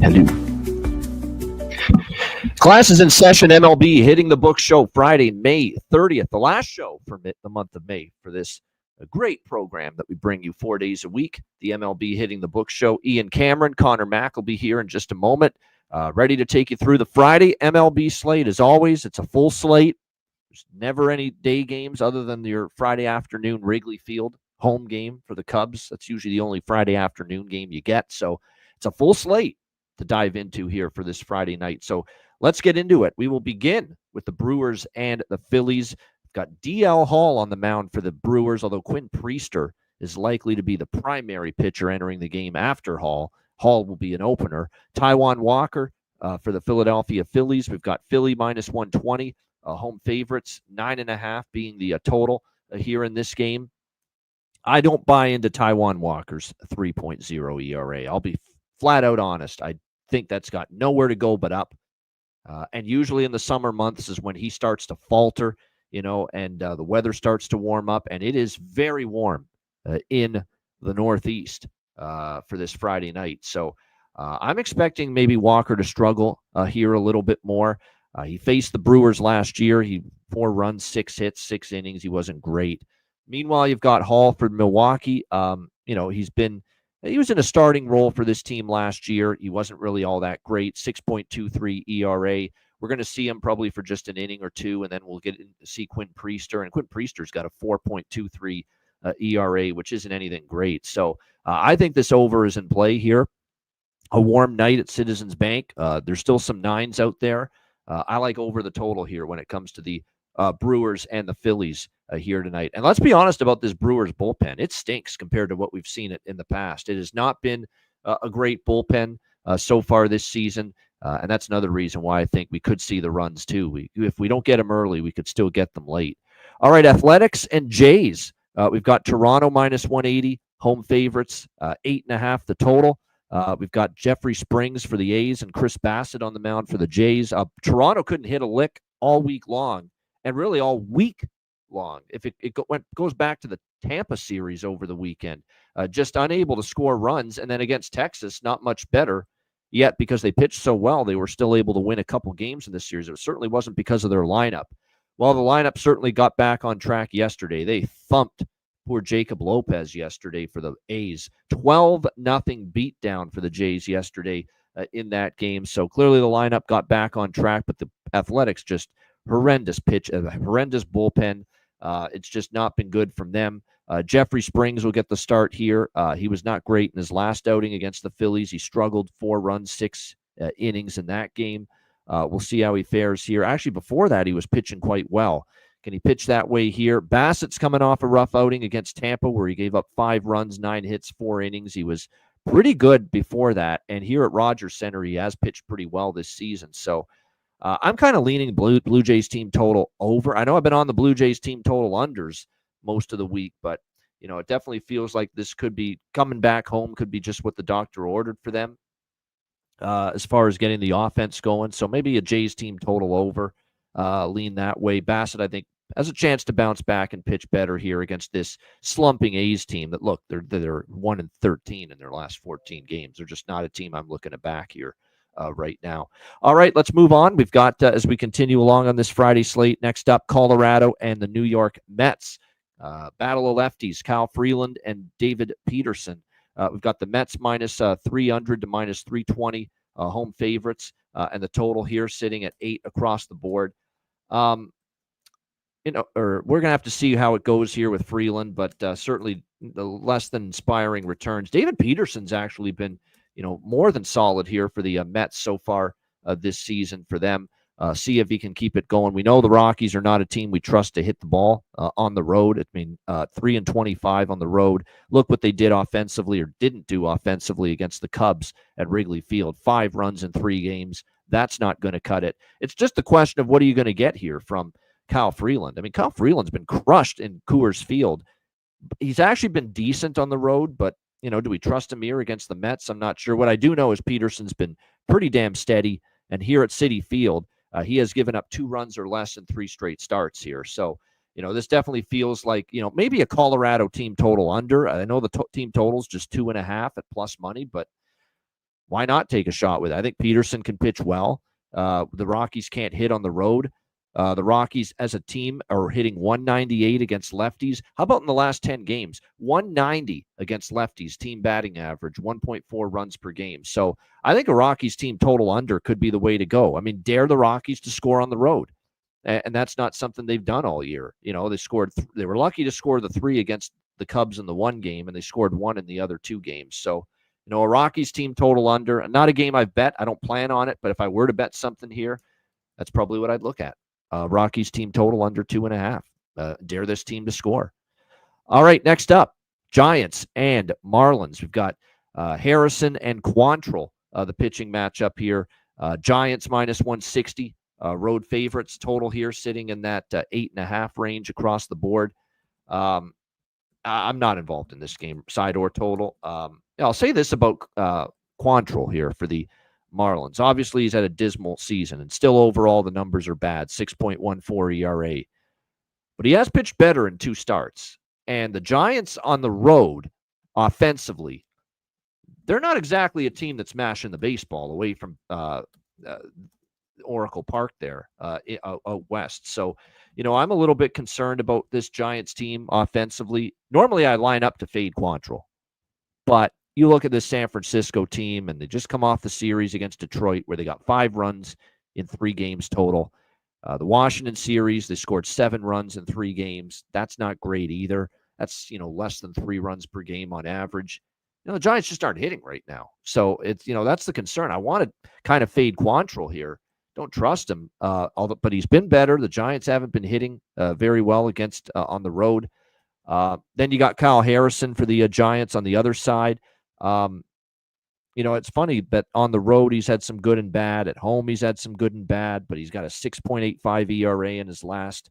Hello. Class is in session. MLB Hitting the Book show Friday, May 30th, the last show for the month of May for this great program that we bring you 4 days a week, the MLB Hitting the Book show. Ian Cameron, Connor Mack will be here in just a moment, ready to take you through the Friday MLB slate. As always, it's a full slate. There's never any day games other than your Friday afternoon Wrigley Field home game for the Cubs. That's usually the only Friday afternoon game you get. So it's a full slate to dive into here for this Friday night. So let's get into it. We will begin with the Brewers and the Phillies. We've got DL Hall on the mound for the Brewers, although Quinn Priester is likely to be the primary pitcher entering the game after Hall. Hall will be an opener. Taijuan Walker for the Philadelphia Phillies. We've got Philly minus 120. Home favorites, 9.5 being the total here in this game. I don't buy into Taijuan Walker's 3.0 ERA. I'll be flat out honest. I think that's got nowhere to go but up. And usually in the summer months is when he starts to falter, and the weather starts to warm up. And it is very warm in the Northeast for this Friday night. So I'm expecting maybe Walker to struggle here a little bit more. He faced the Brewers last year. He 4 runs, 6 hits, 6 innings. He wasn't great. Meanwhile, you've got Hall for Milwaukee. He was in a starting role for this team last year. He wasn't really all that great. 6.23 ERA. We're going to see him probably for just an inning or two, and then we'll get to see Quinn Priester. And Quinn Priester's got a 4.23 ERA, which isn't anything great. So I think this over is in play here. A warm night at Citizens Bank. There's still some 9s out there. I like over the total here when it comes to the Brewers and the Phillies here tonight. And let's be honest about this Brewers bullpen. It stinks compared to what we've seen it in the past. It has not been a great bullpen so far this season. And that's another reason why I think we could see the runs too. If we don't get them early, we could still get them late. All right, Athletics and Jays. We've got Toronto minus 180, home favorites, 8.5 the total. We've got Jeffrey Springs for the A's and Chris Bassett on the mound for the Jays. Toronto couldn't hit a lick all week long, and really all week long. If it goes back to the Tampa series over the weekend, just unable to score runs. And then against Texas, not much better, yet because they pitched so well, they were still able to win a couple games in this series. It certainly wasn't because of their lineup. Well, the lineup certainly got back on track yesterday. They thumped poor Jacob Lopez yesterday for the A's. 12-0 beatdown for the Jays yesterday in that game. So clearly the lineup got back on track, but the Athletics just horrendous bullpen. It's just not been good from them. Jeffrey Springs will get the start here. He was not great in his last outing against the Phillies. He struggled 4 runs, 6 innings in that game. We'll see how he fares here. Actually, before that, he was pitching quite well. Can he pitch that way here? Bassett's coming off a rough outing against Tampa where he gave up 5 runs, 9 hits, 4 innings. He was pretty good before that. And here at Rogers Center, he has pitched pretty well this season. So I'm kind of leaning Blue Jays team total over. I know I've been on the Blue Jays team total unders most of the week, but it definitely feels like this could be coming back home, could be just what the doctor ordered for them as far as getting the offense going. So maybe a Jays team total over, lean that way. Bassett, I think, has a chance to bounce back and pitch better here against this slumping A's team that, look, they're 1-13 in their last 14 games. They're just not a team I'm looking to back here right now. All right, let's move on. We've got, as we continue along on this Friday slate, next up, Colorado and the New York Mets. Battle of lefties, Kyle Freeland and David Peterson. We've got the Mets minus 300 to minus 320 home favorites, and the total here sitting at 8 across the board. We're going to have to see how it goes here with Freeland, but certainly the less than inspiring returns. David Peterson's actually been, more than solid here for the Mets so far this season for them. See if he can keep it going. We know the Rockies are not a team we trust to hit the ball on the road. 3-25 on the road. Look what they did offensively or didn't do offensively against the Cubs at Wrigley Field. 5 runs in 3 games. That's not going to cut it. It's just a question of what are you going to get here from Kyle Freeland. Kyle Freeland's been crushed in Coors Field. He's actually been decent on the road, but, do we trust him here against the Mets? I'm not sure. What I do know is Peterson's been pretty damn steady, and here at Citi Field, he has given up 2 runs or less in 3 straight starts here. So, this definitely feels like, maybe a Colorado team total under. I know the team total's just 2.5 at plus money, but Why not take a shot with it? I think Peterson can pitch well. The Rockies can't hit on the road. The Rockies as a team are hitting 198 against lefties. How about in the last 10 games? 190 against lefties, team batting average, 1.4 runs per game. So I think a Rockies team total under could be the way to go. I mean, dare the Rockies to score on the road. And that's not something they've done all year. They they were lucky to score the 3 against the Cubs in the one game, and they scored 1 in the other 2 games. So, a Rockies team total under, not a game I've bet. I don't plan on it, but if I were to bet something here, that's probably what I'd look at. Rockies team total under 2.5. Dare this team to score. All right, next up, Giants and Marlins. We've got Harrison and Quantrill, the pitching matchup here. Giants minus 160. Road favorites total here sitting in that 8.5 range across the board. I'm not involved in this game, side or total. I'll say this about Quantrill here for the Marlins. Obviously, he's had a dismal season, and still overall the numbers are bad, 6.14 ERA. But he has pitched better in 2 starts. And the Giants on the road, offensively, they're not exactly a team that's mashing the baseball away from Oracle Park there out west. So, I'm a little bit concerned about this Giants team offensively. Normally, I line up to fade Quantrill. But you look at this San Francisco team, and they just come off the series against Detroit where they got 5 runs in 3 games total. The Washington series, they scored 7 runs in 3 games. That's not great either. That's, less than 3 runs per game on average. The Giants just aren't hitting right now. So, it's, that's the concern. I want to kind of fade Quantrill here. Don't trust him, but he's been better. The Giants haven't been hitting very well against on the road. Then you got Kyle Harrison for the Giants on the other side. It's funny that on the road he's had some good and bad. At home he's had some good and bad, but he's got a 6.85 ERA in his last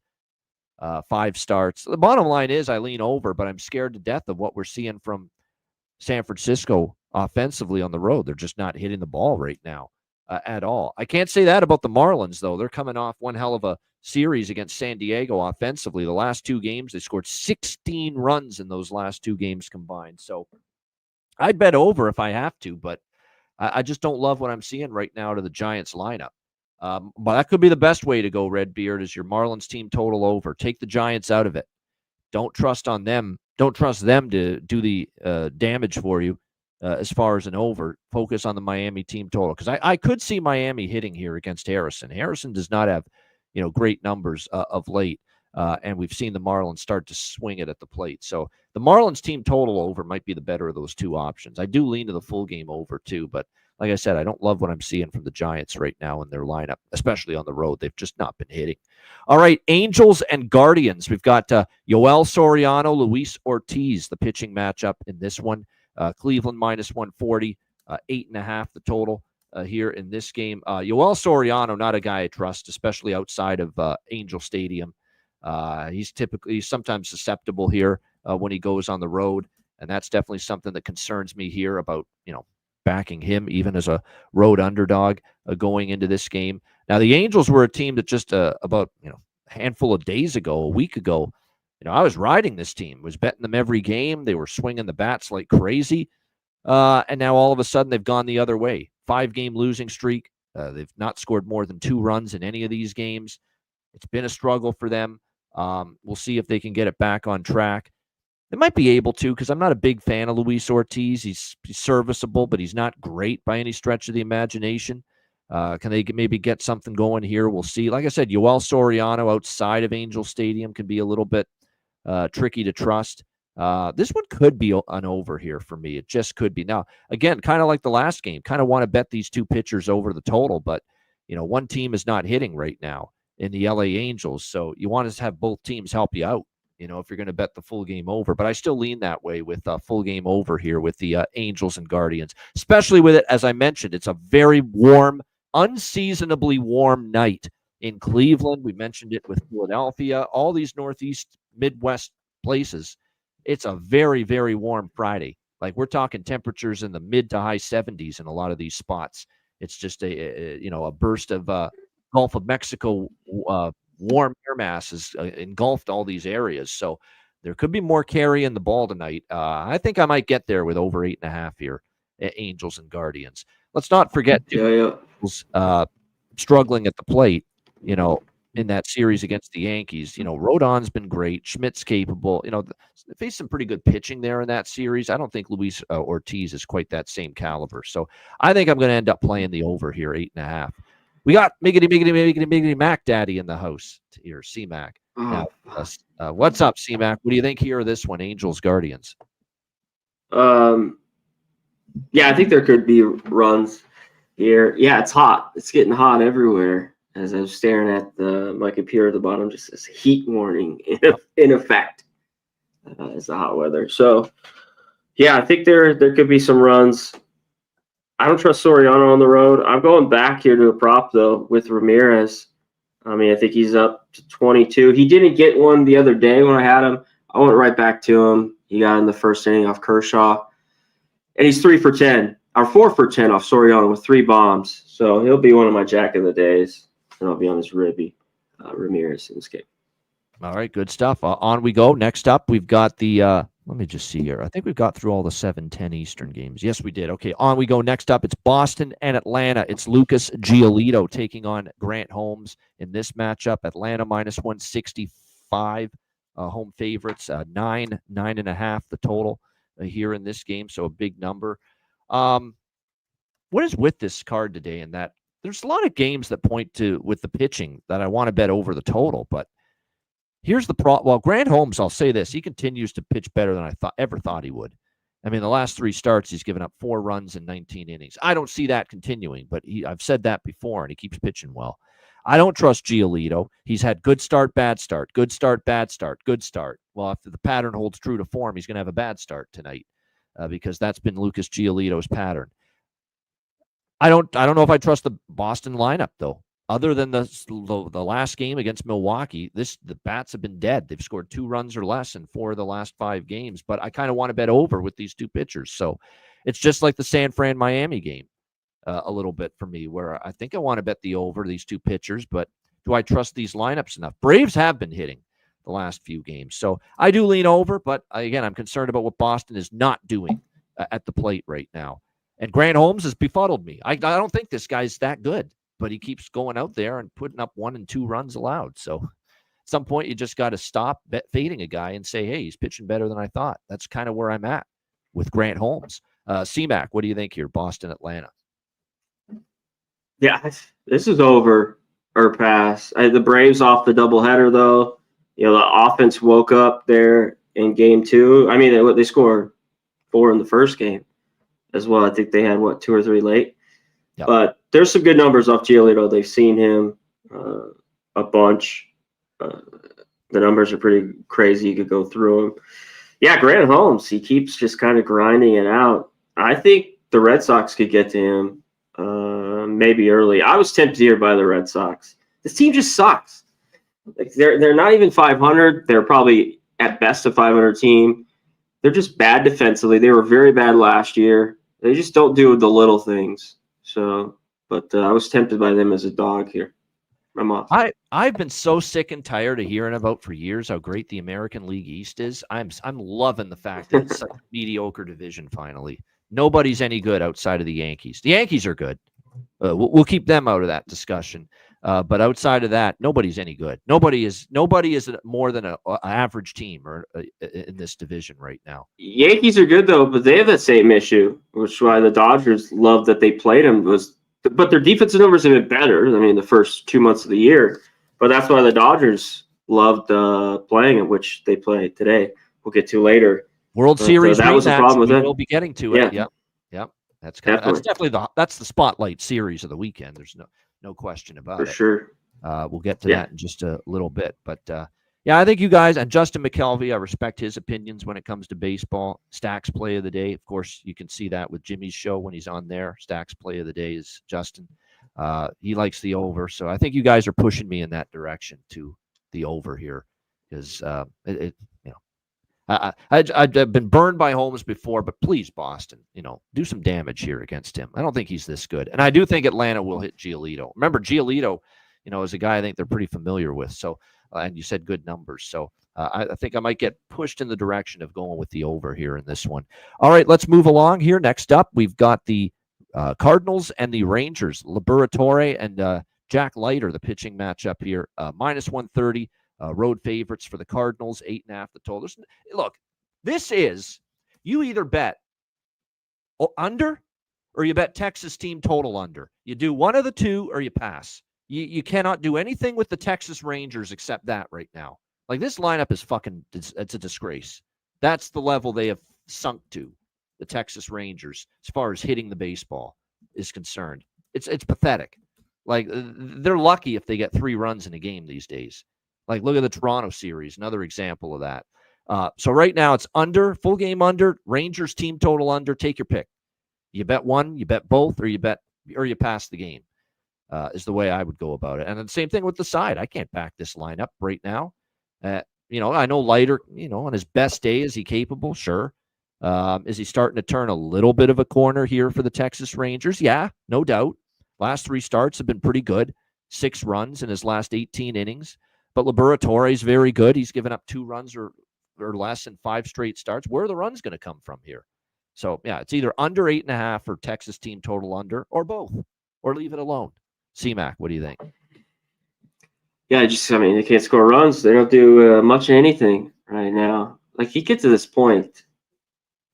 5 starts. The bottom line is I lean over, but I'm scared to death of what we're seeing from San Francisco offensively on the road. They're just not hitting the ball right now at all. I can't say that about the Marlins, though. They're coming off one hell of a series against San Diego offensively. The last 2 games, they scored 16 runs in those last 2 games combined. So I'd bet over if I have to, but I just don't love what I'm seeing right now to the Giants lineup. But that could be the best way to go, Redbeard, is your Marlins team total over. Take the Giants out of it. Don't trust on them. Don't trust them to do the damage for you as far as an over. Focus on the Miami team total, because I could see Miami hitting here against Harrison. Harrison does not have, great numbers of late, and we've seen the Marlins start to swing it at the plate. So the Marlins team total over might be the better of those 2 options. I do lean to the full game over too, but like I said, I don't love what I'm seeing from the Giants right now in their lineup, especially on the road. They've just not been hitting. All right, Angels and Guardians. We've got Yoel Soriano, Luis Ortiz, the pitching matchup in this one. Cleveland minus 140, 8.5 the total here in this game. Yoel Soriano, not a guy I trust, especially outside of Angel Stadium. He's sometimes susceptible here when he goes on the road, and that's definitely something that concerns me here about, backing him even as a road underdog going into this game. Now, the Angels were a team that just about, a handful of days ago, a week ago, I was riding this team, was betting them every game. They were swinging the bats like crazy. And now all of a sudden they've gone the other way. 5-game losing streak. They've not scored more than 2 runs in any of these games. It's been a struggle for them. We'll see if they can get it back on track. They might be able to, because I'm not a big fan of Luis Ortiz. He's serviceable, but he's not great by any stretch of the imagination. Can they maybe get something going here? We'll see. Like I said, Yoel Soriano outside of Angel Stadium can be a little bit tricky to trust. This one could be an over here for me. It just could be. Now, again, kind of like the last game, kind of want to bet these 2 pitchers over the total, but, one team is not hitting right now in the LA Angels, so you want to have both teams help you out, if you're going to bet the full game over. But I still lean that way with a full game over here with the Angels and Guardians, especially with it, as I mentioned, it's a very warm, unseasonably warm night in Cleveland. We mentioned it with Philadelphia, all these Northeast, Midwest places. It's a very, very warm Friday. Like, we're talking temperatures in the mid to high 70s in a lot of these spots. It's just a burst of Gulf of Mexico warm air masses engulfed all these areas. So there could be more carry in the ball tonight. I think I might get there with over 8.5 here at Angels and Guardians. let's not forget Yeah. struggling at the plate, in that series against the Yankees. Rodon's been great. Schmidt's capable. They faced some pretty good pitching there in that series. I don't think Luis Ortiz is quite that same caliber. So I think I'm going to end up playing the over here, 8.5. We got Miggity Mac Daddy in the house here, C-Mac. Now, what's up, C-Mac? What do you think here of this one, Angels Guardians? Yeah, I think there could be runs here. Yeah, it's hot. It's getting hot everywhere. As I was staring at my computer at the bottom, just says heat warning in effect as the hot weather. So, yeah, I think there could be some runs. I don't trust Soriano on the road. I'm going back here to a prop, though, with Ramirez. I mean, I think he's up to 22. He didn't get one the other day when I had him. I went right back to him. He got in the first inning off Kershaw. And he's 3 for 10, or 4 for 10 off Soriano with 3 bombs. So he'll be one of my jack of the days. And I'll be on his ribby, Ramirez in this game. All right, good stuff. On we go. Next up, we've got the let me just see here. I think we've got through all the 7-10 Eastern games. Yes, we did. Okay, on we go. Next up, it's Boston and Atlanta. It's Lucas Giolito taking on Grant Holmes in this matchup. Atlanta -165, home favorites, 9.5 the total here in this game, so a big number. What is with this card today in that there's a lot of games that point to, with the pitching, that I want to bet over the total, but here's the problem. Well, Grant Holmes, I'll say this, he continues to pitch better than I ever thought he would. I mean, the last 3 starts, he's given up 4 runs in 19 innings. I don't see that continuing, but I've said that before, and he keeps pitching well. I don't trust Giolito. He's had good start, bad start, good start, bad start, good start. Well, if the pattern holds true to form, he's going to have a bad start tonight because that's been Lucas Giolito's pattern. I don't know if I trust the Boston lineup, though. Other than the last game against Milwaukee, the bats have been dead. They've scored 2 runs or less in 4 of the last 5 games. But I kind of want to bet over with these 2 pitchers. So it's just like the San Fran-Miami game a little bit for me, where I think I want to bet the over these 2 pitchers. But do I trust these lineups enough? Braves have been hitting the last few games. So I do lean over. But again, I'm concerned about what Boston is not doing at the plate right now. And Grant Holmes has befuddled me. I don't think this guy's that good, but he keeps going out there and putting up 1 and 2 runs allowed. So at some point, you just got to stop fading a guy and say, hey, he's pitching better than I thought. That's kind of where I'm at with Grant Holmes. C-Mac, what do you think here, Boston, Atlanta? Yeah, this is over or pass. The Braves off the doubleheader, though. The offense woke up there in game 2. I mean, they scored 4 in the first game as well. I think they had, 2 or 3 late. Yep. But there's some good numbers off Giolito. They've seen him a bunch. The numbers are pretty crazy. You could go through them. Yeah, Grant Holmes, he keeps just kind of grinding it out. I think the Red Sox could get to him maybe early. I was tempted here by the Red Sox. This team just sucks. Like they're not even 500. They're probably at best a 500 team. They're just bad defensively. They were very bad last year. They just don't do the little things. So, but I was tempted by them as a dog here. I'm off. I've been so sick and tired of hearing about for years how great the American League East is. I'm loving the fact that it's such a mediocre division finally. Nobody's any good outside of the Yankees. The Yankees are good. We'll keep them out of that discussion. But outside of that, nobody's any good. Nobody is more than an average team or in this division right now. Yankees are good though, but they have that same issue, which is why the Dodgers love that they played them. But their defensive numbers have been better. I mean, the first 2 months of the year. But that's why the Dodgers loved playing it, which they played today. We'll get to later. World Series. That was the problem with it. We'll be getting to it. Yep. That's definitely the spotlight series of the weekend. There's no question about it. For sure. We'll get to that in just a little bit. But, I think you guys, and Justin McKelvey, I respect his opinions when it comes to baseball. Stack's play of the day. Of course, you can see that with Jimmy's show when he's on there. Stack's play of the day is Justin. He likes the over. So I think you guys are pushing me in that direction to the over here because I've been burned by Holmes before, but please, Boston, do some damage here against him. I don't think he's this good. And I do think Atlanta will hit Giolito. Remember, Giolito, is a guy I think they're pretty familiar with. So, and you said good numbers. So I think I might get pushed in the direction of going with the over here in this one. All right, let's move along here. Next up, we've got the Cardinals and the Rangers. Liberatore and Jack Leiter, the pitching matchup here. -130. Road favorites for the Cardinals, 8.5 the total. Look, this is, you either bet under or you bet Texas team total under. You do one of the two or you pass. You cannot do anything with the Texas Rangers except that right now. Like, this lineup is it's a disgrace. That's the level they have sunk to, the Texas Rangers, as far as hitting the baseball is concerned. It's pathetic. Like, they're lucky if they get 3 runs in a game these days. Like, look at the Toronto series, another example of that. So right now it's under, full game under, Rangers team total under. Take your pick. You bet one, you bet both, or you pass the game. Is the way I would go about it. And then the same thing with the side. I can't back this lineup right now. I know Leiter, on his best day, is he capable? Sure. Is he starting to turn a little bit of a corner here for the Texas Rangers? Yeah, no doubt. Last 3 starts have been pretty good. 6 runs in his last 18 innings. But Liberatore is very good. He's given up 2 runs or less in 5 straight starts. Where are the runs going to come from here? So, yeah, it's either under 8.5 or Texas team total under, or both, or leave it alone. C-Mac, what do you think? Yeah, they can't score runs. They don't do much of anything right now. Like, you get to this point.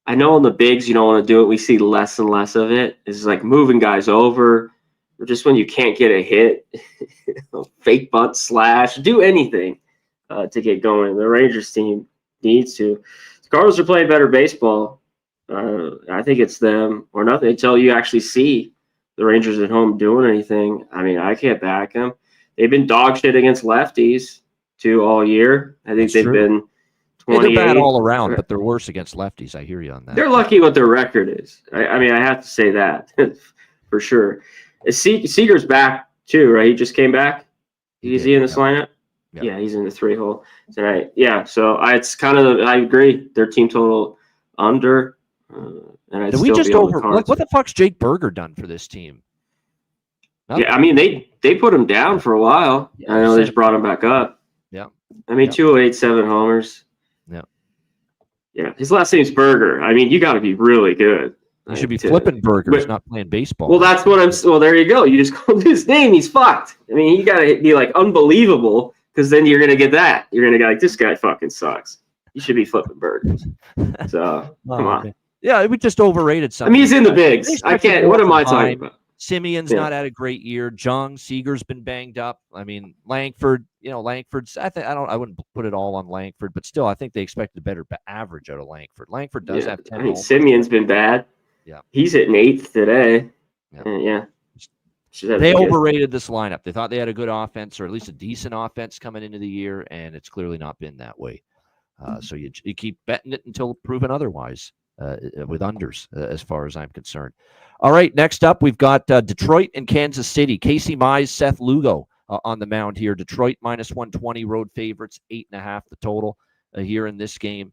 I know in the bigs you don't want to do it. We see less and less of it. It's like moving guys over, or just when you can't get a hit, fake bunt slash, do anything to get going. The Rangers team needs to. The Cardinals are playing better baseball. I think it's them or nothing until you actually see the Rangers at home doing anything. I mean, I can't back them. They've been dog shit against lefties too all year. I think they've been 28. They're bad all around, but they're worse against lefties. I hear you on that. They're lucky what their record is. I mean, I have to say that for sure. Seager's back too, right? He just came back. Is he in this lineup? Yeah. Yeah, he's in the 3-hole tonight. Yeah, so it's kind of, I agree. Their team total under. And Did we just over? What the fuck's Jake Berger done for this team? Nothing. Yeah, I mean they put him down for a while. Yeah, I know they just brought him back up. Yeah. I mean 208, 7 homers. Yeah. Yeah, his last name's Berger. I mean, you got to be really good. You should be flipping burgers, not playing baseball. Well, that's what I'm. Well, there you go. You just called his name. He's fucked. I mean, you got to be like unbelievable, because then you're gonna get that. You're gonna get like, this guy fucking sucks. You should be flipping burgers. So come on. Yeah, we just overrated something. I mean, he's in the bigs. I can't. What am I talking about? Simeon's not had a great year. Jung Seager's been banged up. I mean, Langford. Langford's. I wouldn't put it all on Langford, but still, I think they expected a better average out of Langford. Langford does have 10. I mean, Simeon's been bad. Yeah, he's hitting 8th today. Yeah. They overrated this lineup. They thought they had a good offense, or at least a decent offense coming into the year, and it's clearly not been that way. So you keep betting it until proven otherwise with unders, as far as I'm concerned. All right, next up, we've got Detroit and Kansas City. Casey Mize, Seth Lugo on the mound here. Detroit -120, road favorites, 8.5 the total here in this game.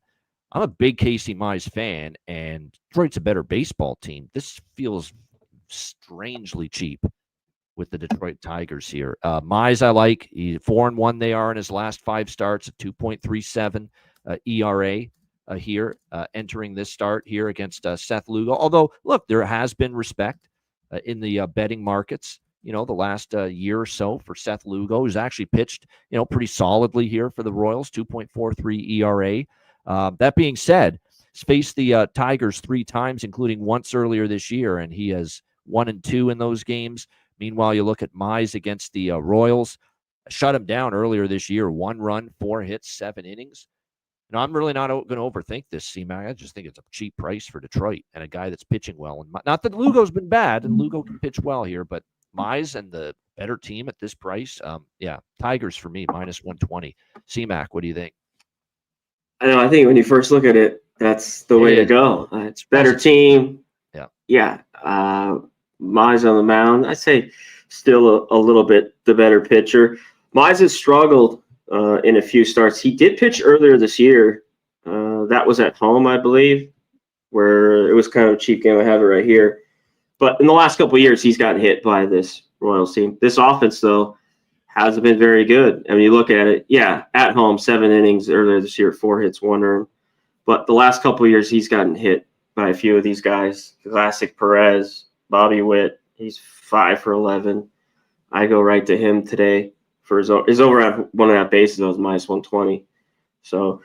I'm a big Casey Mize fan, and Detroit's a better baseball team. This feels strangely cheap with the Detroit Tigers here. Mize, I like. 4-1 they are in his last 5 starts, a 2.37 ERA here, entering this start here against Seth Lugo. Although, look, there has been respect in the betting markets, the last year or so for Seth Lugo, who's actually pitched, pretty solidly here for the Royals, 2.43 ERA. That being said, he's faced the Tigers 3 times, including once earlier this year, and he has 1-2 in those games. Meanwhile, you look at Mize against the Royals, shut him down earlier this year, 1 run, 4 hits, 7 innings. I'm really not going to overthink this, C-Mac. I just think it's a cheap price for Detroit and a guy that's pitching well. And not that Lugo's been bad, and Lugo can pitch well here, but Mize and the better team at this price, Tigers for me, -120. C-Mac, what do you think? I think when you first look at it, that's the way to go. It's better team. Yeah. Mize on the mound. I'd say still a little bit the better pitcher. Mize has struggled in a few starts. He did pitch earlier this year. That was at home, I believe, where it was kind of a cheap game. I have it right here. But in the last couple of years, he's gotten hit by this Royals team. This offense, though, hasn't been very good. I mean, you look at it, at home, 7 innings earlier this year, 4 hits, 1 earned. But the last couple of years, he's gotten hit by a few of these guys. Classic Perez, Bobby Witt. He's 5 for 11. I go right to him today for his over at 1.5 bases. It was minus 120. So,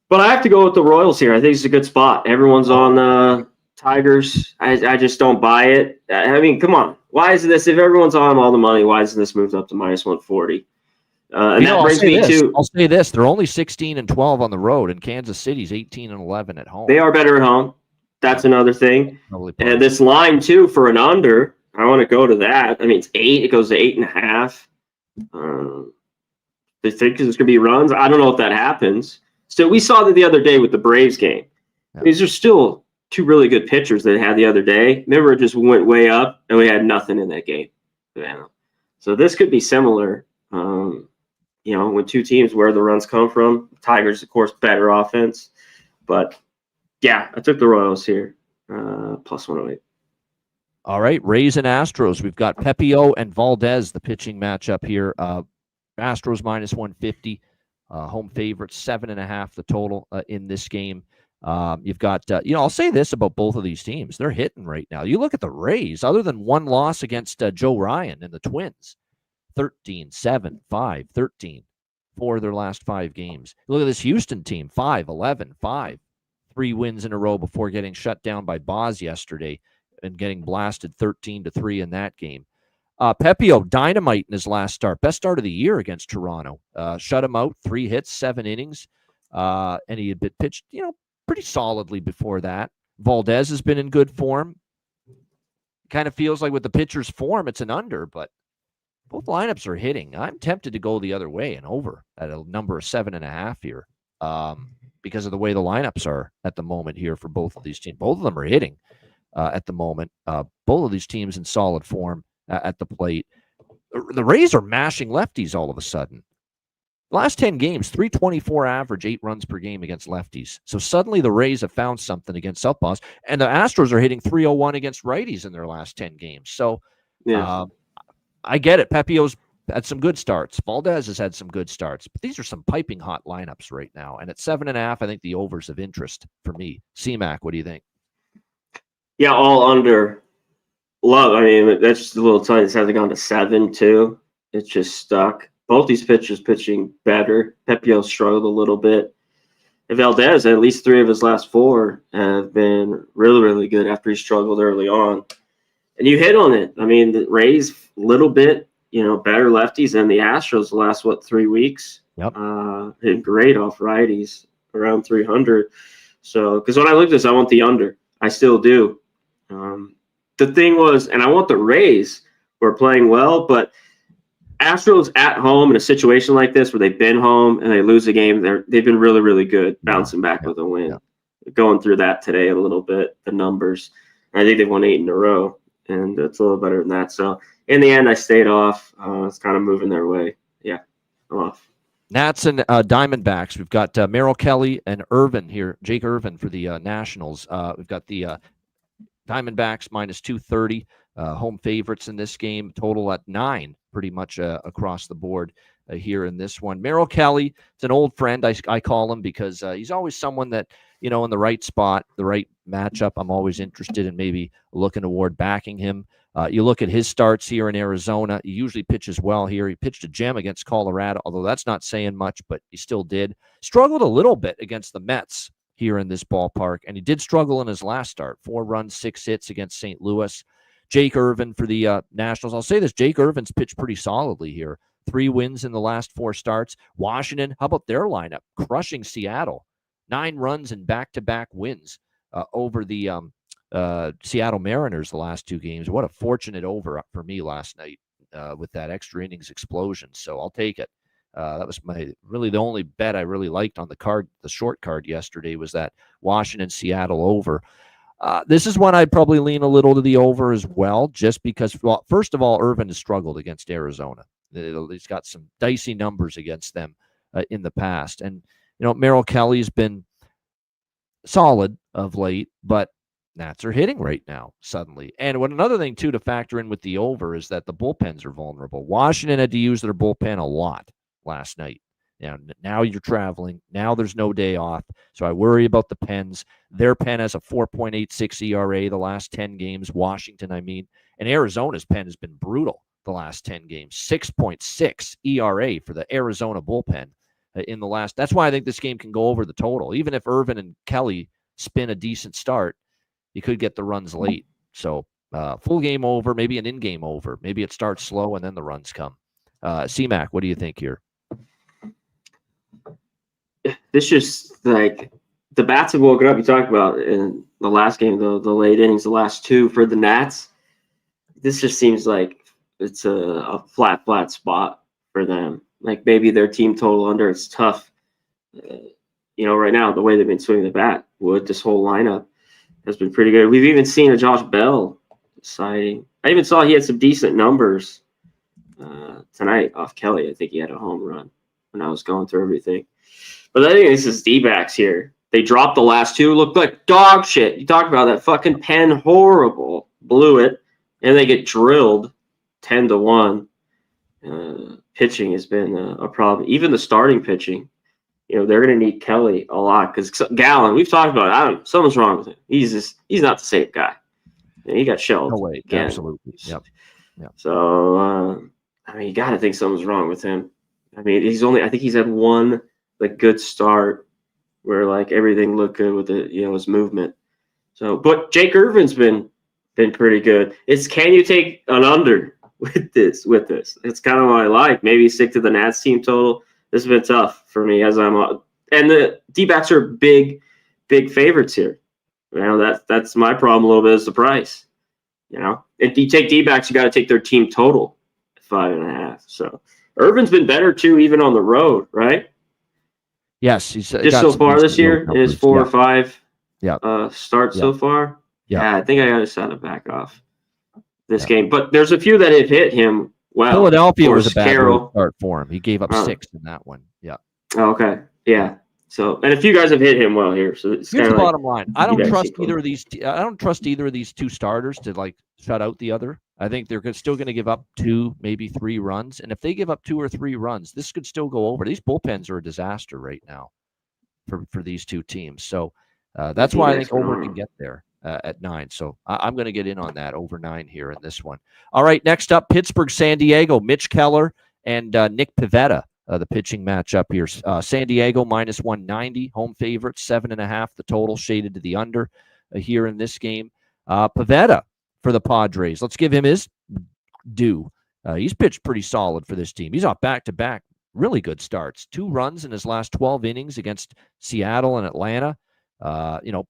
but I have to go with the Royals here. I think it's a good spot. Everyone's on Tigers. I just don't buy it. I mean, come on. Why is this? If everyone's on all the money, why isn't this moved up to minus 140? And that brings me to. I'll say this: they're only 16-12 on the road, and Kansas City's 18-11 at home. They are better at home. That's another thing. And this line too for an under, I want to go to that. I mean, it's 8. It goes to 8.5. They think there's going to be runs. I don't know if that happens. So we saw that the other day with the Braves game. Yeah. These are still two really good pitchers that they had the other day. Remember, it just went way up, and we had nothing in that game. Yeah. So this could be similar. When two teams where the runs come from. Tigers, of course, better offense. But, yeah, I took the Royals here, plus 108. All right, Rays and Astros. We've got Pepio and Valdez, the pitching matchup here. Astros minus 150. Home favorites, 7.5 the total in this game. You've got, I'll say this about both of these teams. They're hitting right now. You look at the Rays, other than one loss against Joe Ryan and the Twins, 13, 7, 5, 13 for their last 5 games. Look at this Houston team, 5, 11, 5. 3 wins in a row before getting shut down by Boz yesterday and getting blasted 13-3 in that game. Pepio, dynamite in his last start. Best start of the year against Toronto. Shut him out, 3 hits, 7 innings. And he had been pitched, pretty solidly before that. Valdez has been in good form. Kind of feels like with the pitcher's form, it's an under, but both lineups are hitting. I'm tempted to go the other way and over at a number of 7.5 here because of the way the lineups are at the moment here for both of these teams. Both of them are hitting at the moment. Both of these teams in solid form at the plate. The Rays are mashing lefties all of a sudden. Last 10 games, 324 average, 8 runs per game against lefties. So suddenly the Rays have found something against southpaws, and the Astros are hitting 301 against righties in their last 10 games. So I get it. Pepio's had some good starts. Valdez has had some good starts. But these are some piping hot lineups right now. And at 7.5, I think the over's of interest for me. C-Mac, what do you think? Yeah, all under. Love. I mean, that's just a little tight. It hasn't gone to 7, too. It's just stuck. Both these pitchers pitching better. Pepio struggled a little bit. And Valdez, at least 3 of his last 4 have been really, really good after he struggled early on. And you hit on it. I mean, the Rays, a little bit, better lefties than the Astros the last, 3 weeks. Yep. Hit great off righties, around 300. So, because when I look at this, I want the under. I still do. The thing was, and I want the Rays who are playing well, but Astros at home in a situation like this where they've been home and they lose a game, they've been really, really good bouncing back with a win. Yeah. Going through that today a little bit, the numbers. I think they've won 8 in a row, and it's a little better than that. So in the end, I stayed off. It's kind of moving their way. Yeah, I'm off. Nats and Diamondbacks. We've got Merrill Kelly and Irvin here, Jake Irvin for the Nationals. We've got the Diamondbacks minus 230, home favorites in this game, total at 9, pretty much across the board here in this one. Merrill Kelly, it's an old friend, I call him, because he's always someone that, in the right spot, the right matchup, I'm always interested in maybe looking toward backing him. You look at his starts here in Arizona, he usually pitches well here. He pitched a gem against Colorado, although that's not saying much, but he still did. Struggled a little bit against the Mets here in this ballpark, and he did struggle in his last start. 4 runs, 6 hits against St. Louis. Jake Irvin for the Nationals. I'll say this, Jake Irvin's pitched pretty solidly here. 3 wins in the last 4 starts. Washington, how about their lineup? Crushing Seattle. 9 runs and back-to-back wins over the Seattle Mariners the last 2 games. What a fortunate over for me last night with that extra innings explosion. So I'll take it. That was the only bet I really liked on the short card yesterday was that Washington-Seattle over. This is one I'd probably lean a little to the over as well, just because, well, first of all, Irvin has struggled against Arizona. He's got some dicey numbers against them in the past. And, Merrill Kelly's been solid of late, but Nats are hitting right now suddenly. And another thing, too, to factor in with the over is that the bullpens are vulnerable. Washington had to use their bullpen a lot last night. Now you're traveling. Now there's no day off. So I worry about the Pens. Their pen has a 4.86 ERA the last 10 games. Washington, I mean. And Arizona's pen has been brutal the last 10 games. 6.6 ERA for the Arizona bullpen in the last. That's why I think this game can go over the total. Even if Irvin and Kelly spin a decent start, you could get the runs late. So full game over, maybe an in-game over. Maybe it starts slow and then the runs come. C-Mac, what do you think here? This just like the bats have woken up. You talked about in the last game, the late innings, the last two for the Nats. This just seems like it's a flat spot for them. Like maybe their team total under. It's tough. Right now, the way they've been swinging the bat, this whole lineup has been pretty good. We've even seen a Josh Bell sighting. I even saw he had some decent numbers tonight off Kelly. I think he had a home run when I was going through everything. But I think this is D-backs here. They dropped the last two, looked like dog shit. You talk about that fucking pen, horrible. Blew it, and they get drilled 10-1. Pitching has been a problem. Even the starting pitching, they're going to need Kelly a lot because Gallen, we've talked about it. Something's wrong with him. He's not the same guy. He got shelled. No way. Again. Absolutely. Yep. So, you got to think something's wrong with him. I think he's had one good start where everything looked good with his movement. So, but Jake Irvin's been pretty good. Can you take an under with this? It's kind of what I like. Maybe stick to the Nats team total. This has been tough for me and the D-backs are big favorites here. That's my problem a little bit is the price. If you take D-backs, you got to take their team total at 5.5. So Irvin's been better too, even on the road, right? Yes, he's just so far this year in his 4 or 5 starts so far. Yeah, I think I got to set it back off this game. But there's a few that have hit him well. Philadelphia was a bad start for him. He gave up 6 in that one. Yeah. Okay. Yeah. So, and a few guys have hit him well here. So it's here's the bottom line. I don't trust either of these two starters to shut out the other. I think they're still going to give up 2, maybe 3 runs. And if they give up 2 or 3 runs, this could still go over. These bullpens are a disaster right now for these two teams. So that's why I think over can get there at 9. So I'm going to get in on that over 9 here in this one. All right, next up, Pittsburgh, San Diego, Mitch Keller and Nick Pivetta, the pitching matchup here. San Diego minus 190, home favorite, 7.5, the total shaded to the under here in this game. Pivetta for the Padres. Let's give him his due. He's pitched pretty solid for this team. He's off back-to-back really good starts. 2 runs in his last 12 innings against Seattle and Atlanta.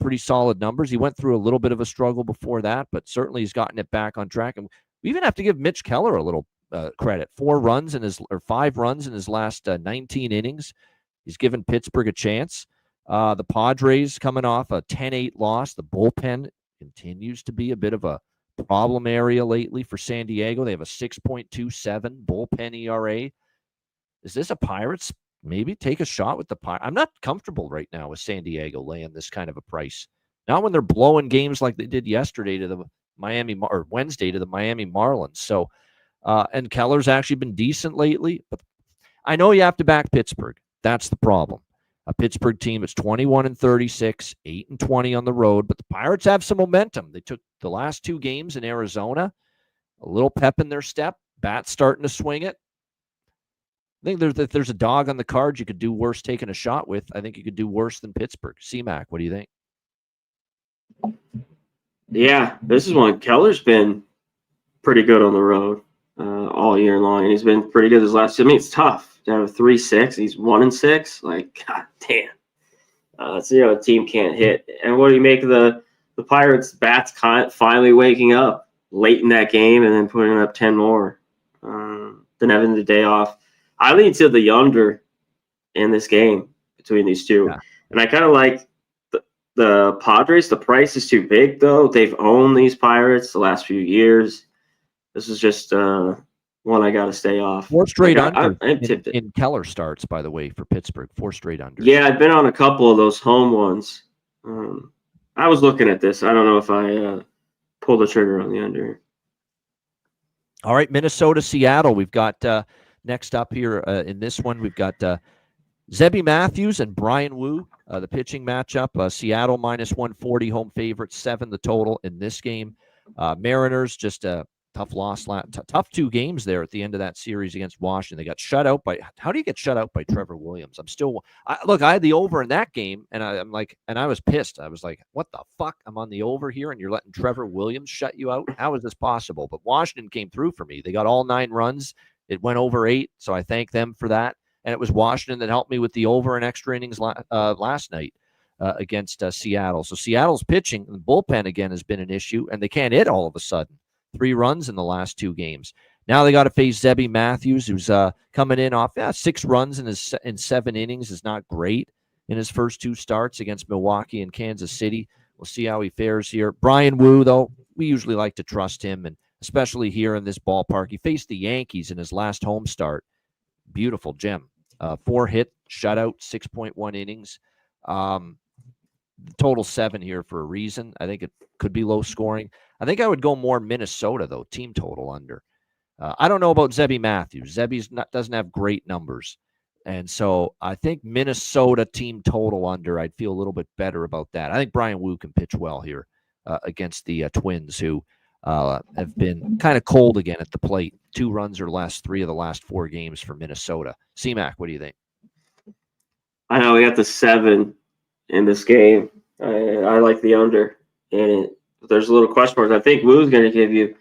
Pretty solid numbers. He went through a little bit of a struggle before that, but certainly he's gotten it back on track. And we even have to give Mitch Keller a little credit. 5 runs in his last 19 innings. He's given Pittsburgh a chance. The Padres coming off a 10-8 loss. The bullpen continues to be a bit of a problem area lately for San Diego. They have a 6.27 bullpen ERA. Is this a Pirates? Maybe take a shot with the Pirates. I'm not comfortable right now with San Diego laying this kind of a price. Not when they're blowing games like they did yesterday to the Wednesday to the Miami Marlins. So, and Keller's actually been decent lately, but I know you have to back Pittsburgh. That's the problem. A Pittsburgh team is 21-36, 8-20 on the road, but the Pirates have some momentum. They took the last 2 games in Arizona, a little pep in their step, bat starting to swing it. I think if there's a dog on the card you could do worse taking a shot with. I think you could do worse than Pittsburgh. C-Mac, what do you think? Yeah, this is one. Keller's been pretty good on the road all year long, and he's been pretty good his last. It's tough to have a 3.6. He's 1-6. God damn. A team can't hit. And what do you make of the Pirates' bats finally waking up late in that game and then putting up 10 more, then having the day off? I lean to the under in this game between these two. Yeah. And I kind of like the Padres. The price is too big, though. They've owned these Pirates the last few years. This is just one I got to stay off. 4 straight under in Keller starts, by the way, for Pittsburgh. 4 straight under. Yeah, I've been on a couple of those home ones. I was looking at this. I don't know if I pull the trigger on the under. All right, Minnesota, Seattle. We've got next up here in this one, we've got Zebby Matthews and Brian Wu, the pitching matchup. Seattle minus 140, home favorite, 7 the total in this game. Mariners, just a tough loss, tough 2 games there at the end of that series against Washington. They got shut out by, how do you get shut out by Trevor Williams? I had the over in that game, and I'm like, and I was pissed. I was like, what the fuck? I'm on the over here, and you're letting Trevor Williams shut you out? How is this possible? But Washington came through for me. They got all 9 runs. It went over 8, so I thank them for that. And it was Washington that helped me with the over and extra innings last night against Seattle. So Seattle's pitching, the bullpen again has been an issue, and they can't hit all of a sudden. 3 runs in the last 2 games. Now they got to face Zebby Matthews, who's coming in off 6 runs in 7 innings. Is not great in his first 2 starts against Milwaukee and Kansas City. We'll see how he fares here. Brian Wu, though, we usually like to trust him, and especially here in this ballpark. He faced the Yankees in his last home start. Beautiful gem. 4 hit shutout, 6.1 innings. Total 7 here for a reason. I think it could be low scoring. I think I would go more Minnesota, though, team total under. I don't know about Zebby Matthews. Doesn't have great numbers. And so I think Minnesota team total under, I'd feel a little bit better about that. I think Brian Wu can pitch well here against the Twins, who have been kind of cold again at the plate. 2 runs or less, 3 of the last 4 games for Minnesota. C-Mac, what do you think? I know we got the 7 in this game. I like the under. And there's a little question mark. I think Wu's going to give you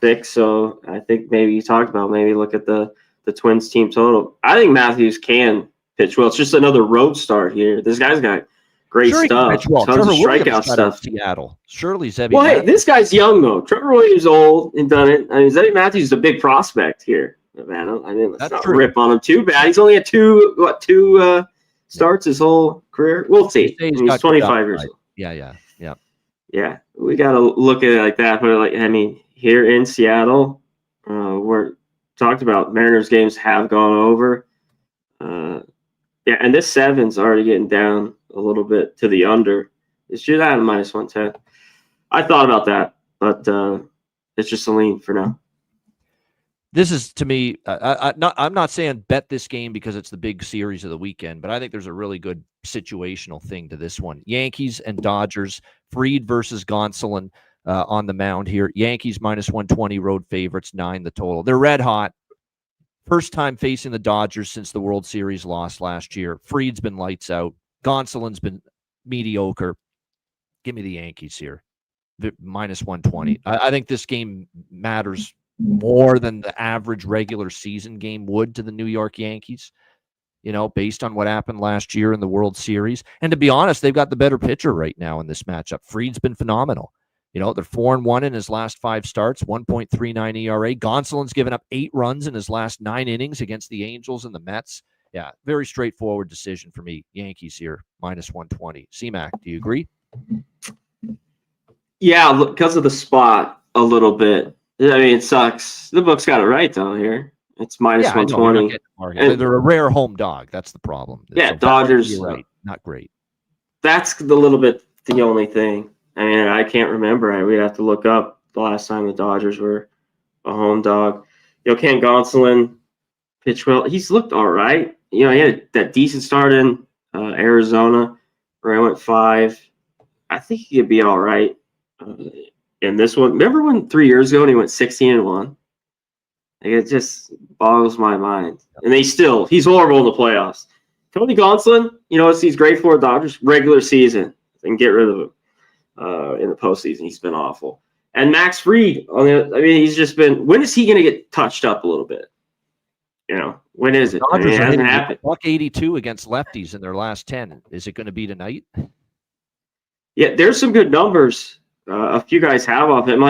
6. So I think maybe you talked about maybe look at the Twins team total. I think Matthews can pitch well. It's just another road start here. This guy's got great stuff. Well. Tons of strikeout stuff. Seattle. Surely Zebby. Well, hey, this guy's young though. Trevor Williams old and done it. I mean, Zebby Matthews is a big prospect here, Nevada. I mean, let's not rip on him too bad. He's only had two starts his whole career. We'll see. He's 25 years old. Yeah. We got to look at it like that. But here in Seattle, we're talked about Mariners games have gone over. And this 7's already getting down a little bit to the under. It's just at minus 110. I thought about that, but it's just a lean for now. This is, to me, I'm not saying bet this game because it's the big series of the weekend, but I think there's a really good situational thing to this one. Yankees and Dodgers, Fried versus Gonsolin on the mound here. Yankees minus 120, road favorites, 9 the total. They're red hot. First time facing the Dodgers since the World Series loss last year. Fried's been lights out. Gonsolin's been mediocre. Give me the Yankees here. Minus 120. I think this game matters more than the average regular season game would to the New York Yankees, based on what happened last year in the World Series. And to be honest, they've got the better pitcher right now in this matchup. Fried's been phenomenal. They're 4-1 in his last 5 starts, 1.39 ERA. Gonsolin's given up 8 runs in his last 9 innings against the Angels and the Mets. Yeah, very straightforward decision for me. Yankees here, minus 120. C-Mac, do you agree? Yeah, because of the spot a little bit. I mean, it sucks. The book's got it right, though, here. It's minus 120. They're a rare home dog. That's the problem. Yeah, Dodgers. You're right. Not great. That's the only thing. I mean, I can't remember. We'd have to look up the last time the Dodgers were a home dog. Ken Gonsolin pitched well. He's looked all right. He had that decent start in Arizona where he went 5. I think he could be all right. In this one, remember when 3 years ago and he went 16-1? It just boggles my mind. And he's horrible in the playoffs. Tony Gonsolin, he's great for the Dodgers regular season and get rid of him in the postseason. He's been awful. And Max Fried, he's just been. When is he going to get touched up a little bit? When is it? Dodgers it hasn't happened. $182 against lefties in their last 10. Is it going to be tonight? Yeah, there's some good numbers. A few guys have off him,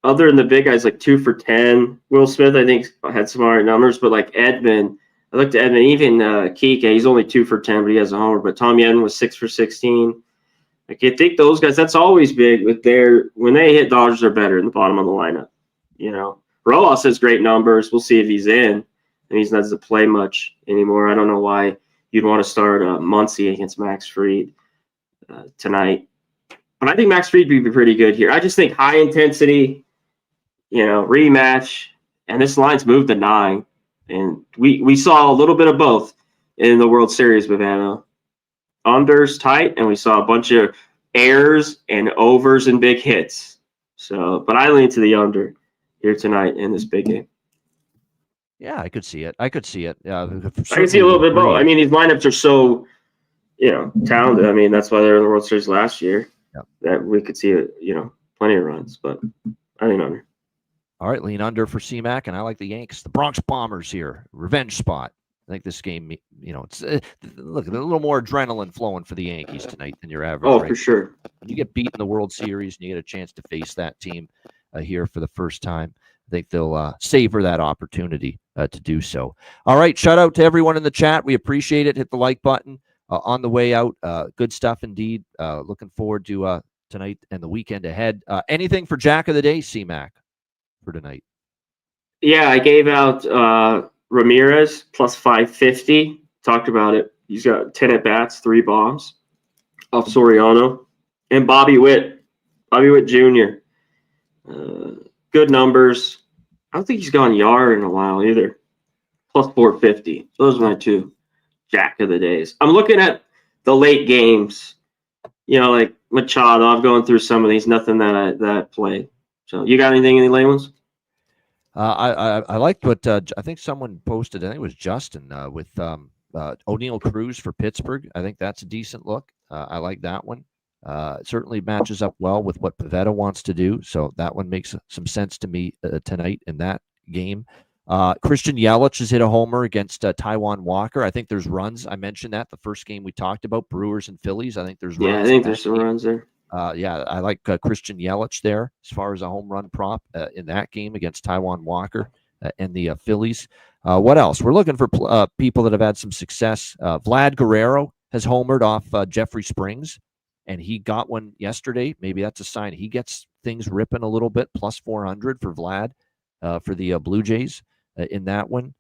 other than the big guys, like 2 for 10. Will Smith, I think, had some all right numbers, but like Edman, I looked at Edman, even Kike, he's only 2 for 10, but he has a homer. But Tom Yenn was 6 for 16. I think those guys, that's always big when they hit, Dodgers are better in the bottom of the lineup. Rojas has great numbers. We'll see if he's in. And he doesn't play much anymore. I don't know why you'd want to start Muncy against Max Fried tonight. But I think Max Fried would be pretty good here. I just think high intensity, rematch, and this line's moved to 9. And we saw a little bit of both. in the World Series, Bavano. Unders tight, and we saw a bunch of errors and overs and big hits. So, but I lean to the under here tonight in this big game. Yeah, I could see it. I can see a little bit both. I mean, these lineups are so, talented. I mean, that's why they're in the World Series last year. Yep. That we could see, plenty of runs. But I lean under. All right, lean under for CMAC, and I like the Yanks. The Bronx Bombers here, revenge spot. I think this game, it's look a little more adrenaline flowing for the Yankees tonight than your average. Oh, for sure. When you get beat in the World Series and you get a chance to face that team here for the first time, I think they'll savor that opportunity to do so. All right, shout out to everyone in the chat. We appreciate it. Hit the like button on the way out. Good stuff indeed. Looking forward to tonight and the weekend ahead. Anything for Jack of the Day, CMAC, for tonight? Yeah, I gave out Ramirez plus 550. Talked about it. He's got 10 at bats, 3 bombs off Soriano, and Bobby Witt Jr. Good numbers. I don't think he's gone yard in a while either. Plus 450. Those are my 2 Jack of the Days. I'm looking at the late games. Like Machado. I'm going through some of these. Nothing that I played. So you got anything in the late ones? I liked what I think someone posted. I think it was Justin with O'Neal Cruz for Pittsburgh. I think that's a decent look. I like that one. It certainly matches up well with what Pivetta wants to do. So that one makes some sense to me tonight in that game. Christian Yelich has hit a homer against Taijuan Walker. I think there's runs. I mentioned that the first game we talked about, Brewers and Phillies. I think there's runs. Yeah, I think there's some runs there. Yeah, I like Christian Yelich there as far as a home run prop in that game against Taijuan Walker and the Phillies. What else? We're looking for people that have had some success. Vlad Guerrero has homered off Jeffrey Springs, and he got one yesterday. Maybe that's a sign he gets things ripping a little bit. Plus 400 for Vlad for the Blue Jays in that one.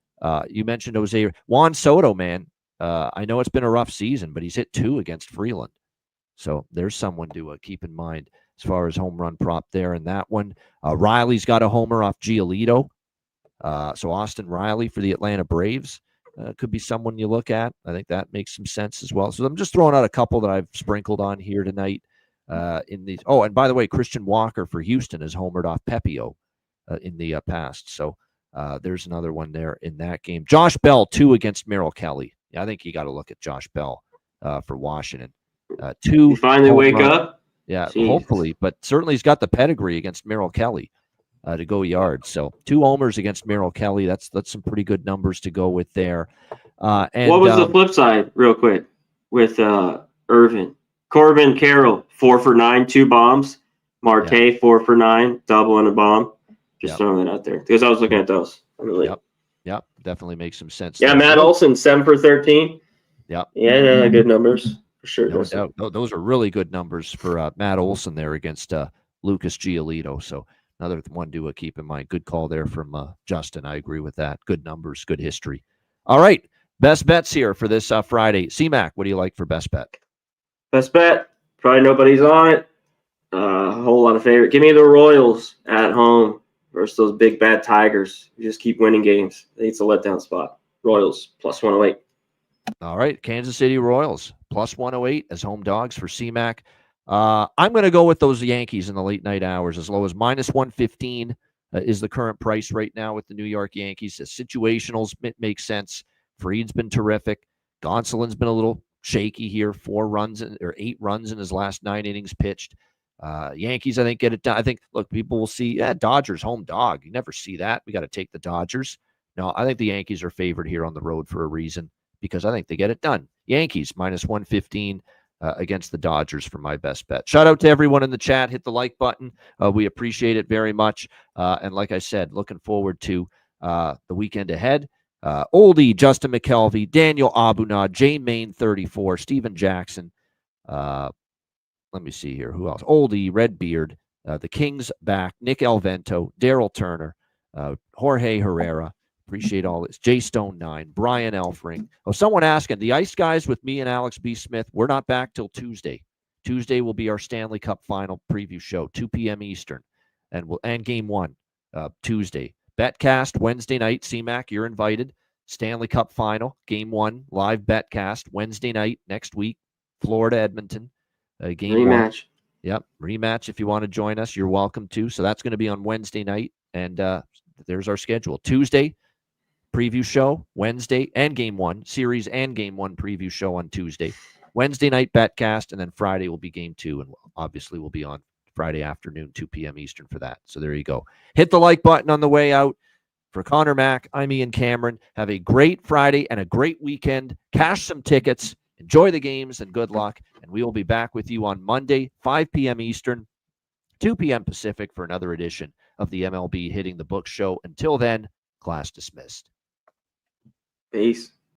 You mentioned Jose Juan Soto, man. I know it's been a rough season, but he's hit 2 against Freeland. So there's someone to keep in mind as far as home run prop there in that one. Riley's got a homer off Giolito. So Austin Riley for the Atlanta Braves could be someone you look at. I think that makes some sense as well. So I'm just throwing out a couple that I've sprinkled on here tonight in these. Oh, and by the way, Christian Walker for Houston has homered off Pepio in the past. So there's another one there in that game. Josh Bell, 2 against Merrill Kelly. Yeah, I think you got to look at Josh Bell for Washington. 2 you finally wake up. Yeah, Jeez. Hopefully, but certainly he's got the pedigree against Merrill Kelly to go yards. So 2 homers against Merrill Kelly. That's some pretty good numbers to go with there. And what was the flip side, real quick, with Irvin? Corbin Carroll, 4 for 9, 2 bombs. Marte, 4 for 9, double and a bomb. Just throwing that out there because I was looking at those. Really. Yep, definitely makes some sense. Yeah, Matt Olson, 7 for 13. Yep. Yeah, good numbers. For sure. No doubt. Those are really good numbers for Matt Olson there against Lucas Giolito. So another one to keep in mind. Good call there from Justin. I agree with that. Good numbers, good history. All right. Best bets here for this Friday. CMAC, what do you like for best bet? Best bet. Probably nobody's on it. A whole lot of favorite. Give me the Royals at home versus those big bad Tigers. You just keep winning games. I think it's a letdown spot. Royals plus 108. All right, Kansas City Royals plus 108 as home dogs for CMAC. I'm going to go with those Yankees in the late night hours as low as minus 115 is the current price right now with the New York Yankees. The situationals make sense. Fried's been terrific. Gonsolin's been a little shaky here. 8 runs in his last 9 innings pitched. Yankees, I think, get it done. I think, look, people will see, Dodgers home dog. You never see that. We got to take the Dodgers. No, I think the Yankees are favored here on the road for a reason, because I think they get it done. Yankees minus 115 against the Dodgers for my best bet. Shout out to everyone in the chat. Hit the like button. We appreciate it very much. And like I said, looking forward to the weekend ahead. Oldie, Justin McKelvey, Daniel Abunad, Jay Main 34, Steven Jackson. Let me see here. Who else? Oldie, Redbeard, the Kings back, Nick Elvento, Daryl Turner, Jorge Herrera. Appreciate all this. Jay Stone 9, Brian Elfring. Oh, someone asking, the Ice Guys with me and Alex B. Smith, we're not back till Tuesday. Tuesday will be our Stanley Cup final preview show, 2 p.m. Eastern, and game 1 Tuesday. Betcast Wednesday night. CMAC, you're invited. Stanley Cup Final, Game 1, live betcast, Wednesday night next week, Florida, Edmonton. Game Rematch. 1. Yep, rematch. If you want to join us, you're welcome to. So that's going to be on Wednesday night, and there's our schedule. Tuesday, preview show. Wednesday, and Game 1. Series and Game 1 preview show on Tuesday. Wednesday night betcast, and then Friday will be Game 2, and obviously we'll be on Friday afternoon, 2 p.m. Eastern for that. So there you go. Hit the like button on the way out. For Connor Mack, I'm Ian Cameron. Have a great Friday and a great weekend. Cash some tickets. Enjoy the games and good luck. And we will be back with you on Monday, 5 p.m. Eastern, 2 p.m. Pacific for another edition of the MLB Hitting the Book Show. Until then, class dismissed. Peace.